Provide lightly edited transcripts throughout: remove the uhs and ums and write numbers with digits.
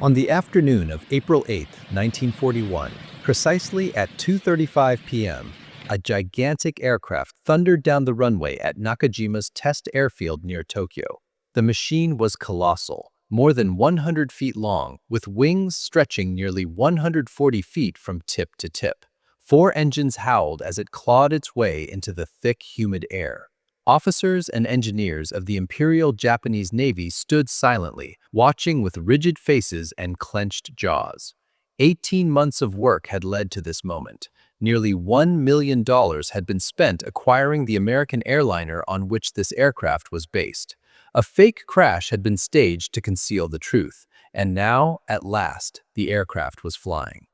On the afternoon of April 8, 1941, precisely at 2:35 p.m., a gigantic aircraft thundered down the runway at Nakajima's test airfield near Tokyo. The machine was colossal, more than 100 feet long, with wings stretching nearly 140 feet from tip to tip. Four engines howled as it clawed its way into the thick, humid air. Officers and engineers of the Imperial Japanese Navy stood silently, watching with rigid faces and clenched jaws. 18 months of work had led to this moment. Nearly $1 million had been spent acquiring the American airliner on which this aircraft was based. A fake crash had been staged to conceal the truth, and now, at last, the aircraft was flying.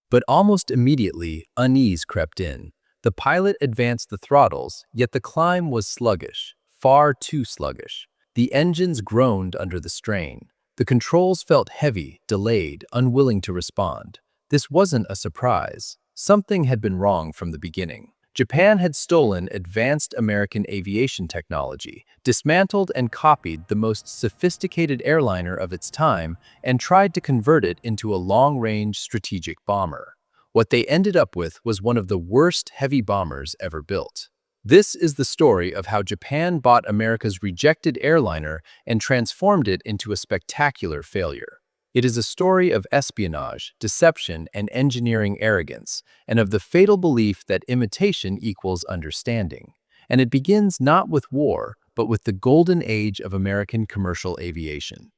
But almost immediately, unease crept in. The pilot advanced the throttles, yet the climb was sluggish, far too sluggish. The engines groaned under the strain. The controls felt heavy, delayed, unwilling to respond. This wasn't a surprise. Something had been wrong from the beginning. Japan had stolen advanced American aviation technology, dismantled and copied the most sophisticated airliner of its time, and tried to convert it into a long-range strategic bomber. What they ended up with was one of the worst heavy bombers ever built. This is the story of how Japan bought America's rejected airliner and transformed it into a spectacular failure. It is a story of espionage, deception, and engineering arrogance, and of the fatal belief that imitation equals understanding. And it begins not with war, but with the golden age of American commercial aviation.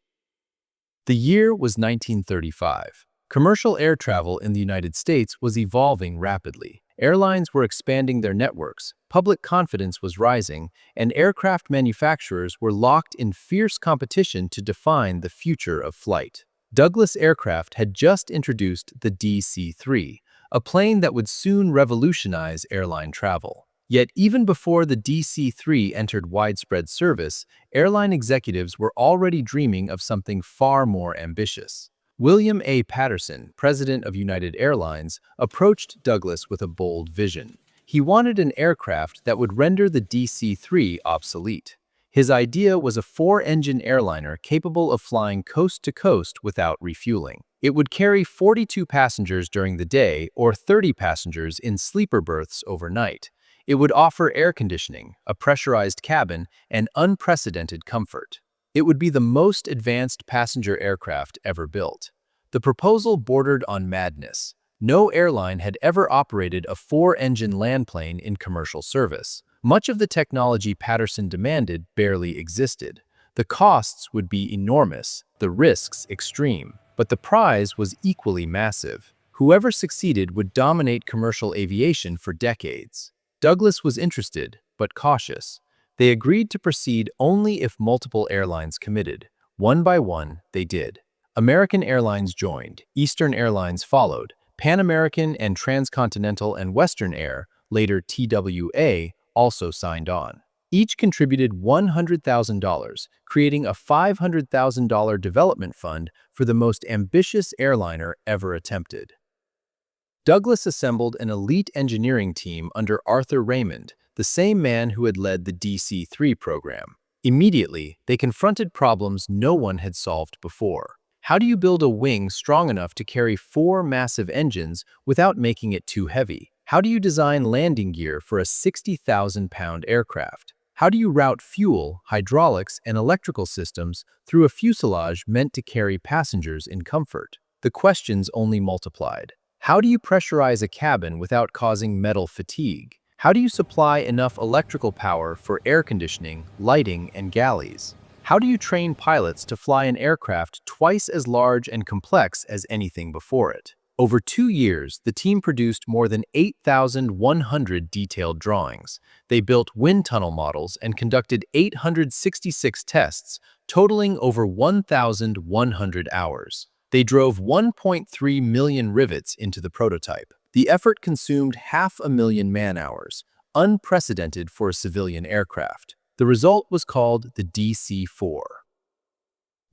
The year was 1935. Commercial air travel in the United States was evolving rapidly. Airlines were expanding their networks, public confidence was rising, and aircraft manufacturers were locked in fierce competition to define the future of flight. Douglas Aircraft had just introduced the DC-3, a plane that would soon revolutionize airline travel. Yet even before the DC-3 entered widespread service, airline executives were already dreaming of something far more ambitious. William A. Patterson, president of United Airlines, approached Douglas with a bold vision. He wanted an aircraft that would render the DC-3 obsolete. His idea was a four-engine airliner capable of flying coast to coast without refueling. It would carry 42 passengers during the day or 30 passengers in sleeper berths overnight. It would offer air conditioning, a pressurized cabin, and unprecedented comfort. It would be the most advanced passenger aircraft ever built. The proposal bordered on madness. No airline had ever operated a four-engine landplane in commercial service. Much of the technology Patterson demanded barely existed. The costs would be enormous, the risks extreme, but the prize was equally massive. Whoever succeeded would dominate commercial aviation for decades. Douglas was interested, but cautious. They agreed to proceed only if multiple airlines committed. One by one, they did. American Airlines joined, Eastern Airlines followed, Pan American and Transcontinental and Western Air, later TWA, also signed on. Each contributed $100,000, creating a $500,000 development fund for the most ambitious airliner ever attempted. Douglas assembled an elite engineering team under Arthur Raymond, the same man who had led the DC-3 program. Immediately, they confronted problems no one had solved before. How do you build a wing strong enough to carry four massive engines without making it too heavy? How do you design landing gear for a 60,000-pound aircraft? How do you route fuel, hydraulics, and electrical systems through a fuselage meant to carry passengers in comfort? The questions only multiplied. How do you pressurize a cabin without causing metal fatigue? How do you supply enough electrical power for air conditioning, lighting, and galleys? How do you train pilots to fly an aircraft twice as large and complex as anything before it? Over 2 years, the team produced more than 8,100 detailed drawings. They built wind tunnel models and conducted 866 tests, totaling over 1,100 hours. They drove 1.3 million rivets into the prototype. The effort consumed 500,000 man-hours, unprecedented for a civilian aircraft. The result was called the DC-4.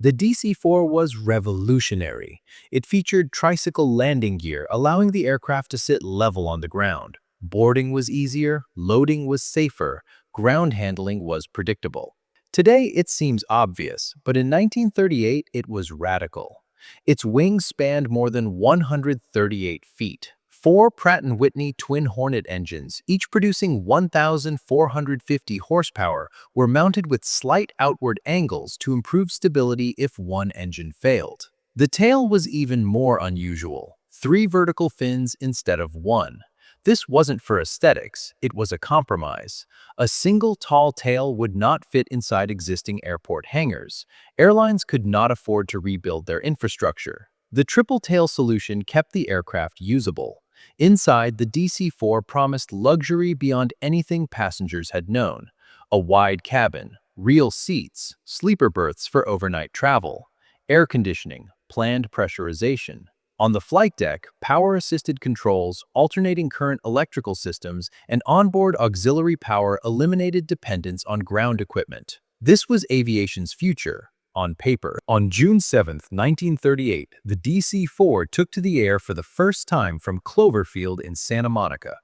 The DC-4 was revolutionary. It featured tricycle landing gear, allowing the aircraft to sit level on the ground. Boarding was easier, loading was safer, ground handling was predictable. Today, it seems obvious, but in 1938, it was radical. Its wings spanned more than 138 feet. Four Pratt& Whitney twin Hornet engines, each producing 1,450 horsepower, were mounted with slight outward angles to improve stability if one engine failed. The tail was even more unusual, three vertical fins instead of one. This wasn't for aesthetics, it was a compromise. A single tall tail would not fit inside existing airport hangars. Airlines could not afford to rebuild their infrastructure. The triple tail solution kept the aircraft usable. Inside, the DC-4 promised luxury beyond anything passengers had known. A wide cabin, real seats, sleeper berths for overnight travel, air conditioning, planned pressurization. On the flight deck, power-assisted controls, alternating current electrical systems, and onboard auxiliary power eliminated dependence on ground equipment. This was aviation's future, on paper. On June 7, 1938, the DC-4 took to the air for the first time from Cloverfield in Santa Monica.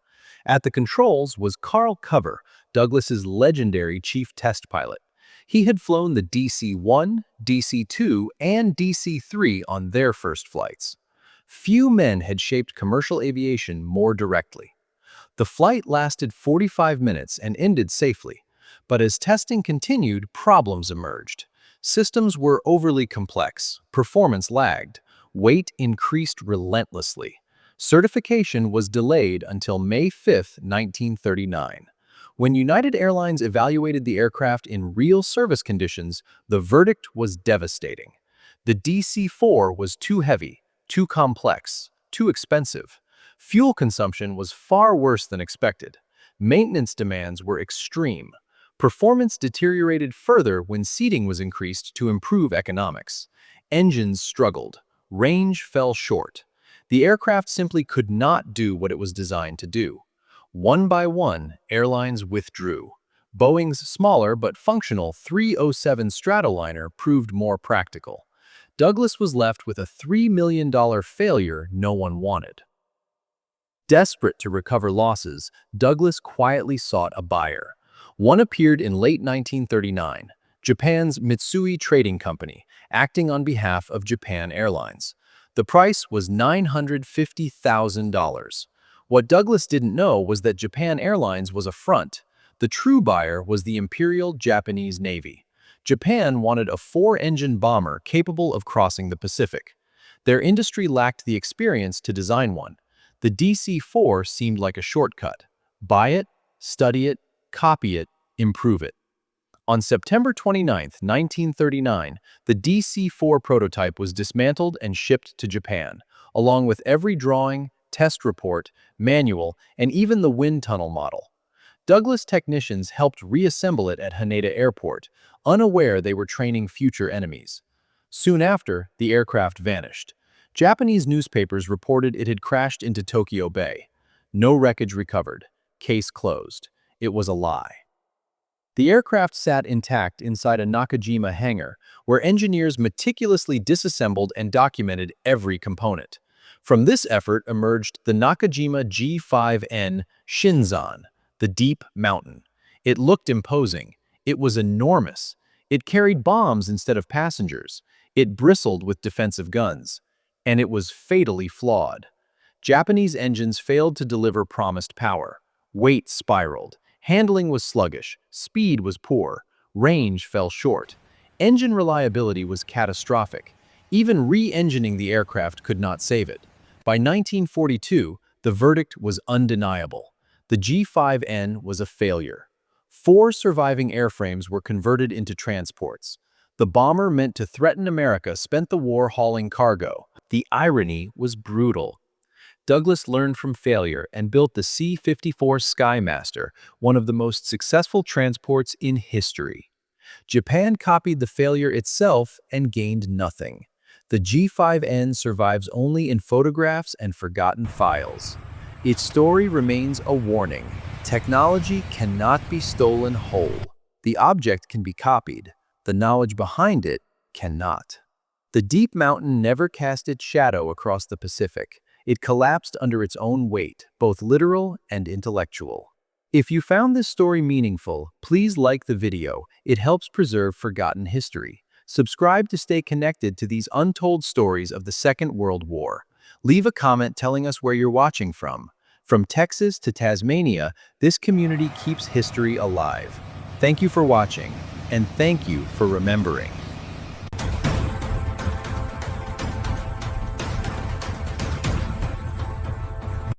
At the controls was Carl Cover, Douglas's legendary chief test pilot. He had flown the DC-1, DC-2, and DC-3 on their first flights. Few men had shaped commercial aviation more directly. The flight lasted 45 minutes and ended safely, but as testing continued, problems emerged. Systems were overly complex, performance lagged, weight increased relentlessly. Certification was delayed until May 5, 1939. When United Airlines evaluated the aircraft in real service conditions, the verdict was devastating. The DC-4 was too heavy, too complex, too expensive. Fuel consumption was far worse than expected. Maintenance demands were extreme. Performance deteriorated further when seating was increased to improve economics. Engines struggled. Range fell short. The aircraft simply could not do what it was designed to do. One by one, airlines withdrew. Boeing's smaller but functional 307 Stratoliner proved more practical. Douglas was left with a $3 million failure no one wanted. Desperate to recover losses, Douglas quietly sought a buyer. One appeared in late 1939, Japan's Mitsui Trading Company, acting on behalf of Japan Airlines. The price was $950,000. What Douglas didn't know was that Japan Airlines was a front. The true buyer was the Imperial Japanese Navy. Japan wanted a four-engine bomber capable of crossing the Pacific. Their industry lacked the experience to design one. The DC-4 seemed like a shortcut. Buy it, study it, copy it, improve it. On September 29, 1939, the DC-4 prototype was dismantled and shipped to Japan, along with every drawing, test report, manual, and even the wind tunnel model. Douglas technicians helped reassemble it at Haneda Airport, unaware they were training future enemies. Soon after, the aircraft vanished. Japanese newspapers reported it had crashed into Tokyo Bay. No wreckage recovered. Case closed. It was a lie. The aircraft sat intact inside a Nakajima hangar, where engineers meticulously disassembled and documented every component. From this effort emerged the Nakajima G5N Shinszan, the Deep Mountain. It looked imposing. It was enormous. It carried bombs instead of passengers. It bristled with defensive guns. And it was fatally flawed. Japanese engines failed to deliver promised power. Weight spiraled. Handling was sluggish. Speed was poor. Range fell short. Engine reliability was catastrophic. Even re-engineering the aircraft could not save it. By 1942, the verdict was undeniable. The G5N was a failure. 4 surviving airframes were converted into transports. The bomber meant to threaten America spent the war hauling cargo. The irony was brutal. Douglas learned from failure and built the C-54 Skymaster, one of the most successful transports in history. Japan copied the failure itself and gained nothing. The G5N survives only in photographs and forgotten files. Its story remains a warning. Technology cannot be stolen whole. The object can be copied. The knowledge behind it cannot. The Deep Mountain never cast its shadow across the Pacific. It collapsed under its own weight, both literal and intellectual. If you found this story meaningful, please like the video. It helps preserve forgotten history. Subscribe to stay connected to these untold stories of the Second World War. Leave a comment telling us where you're watching from. From Texas to Tasmania, this community keeps history alive. Thank you for watching, and thank you for remembering.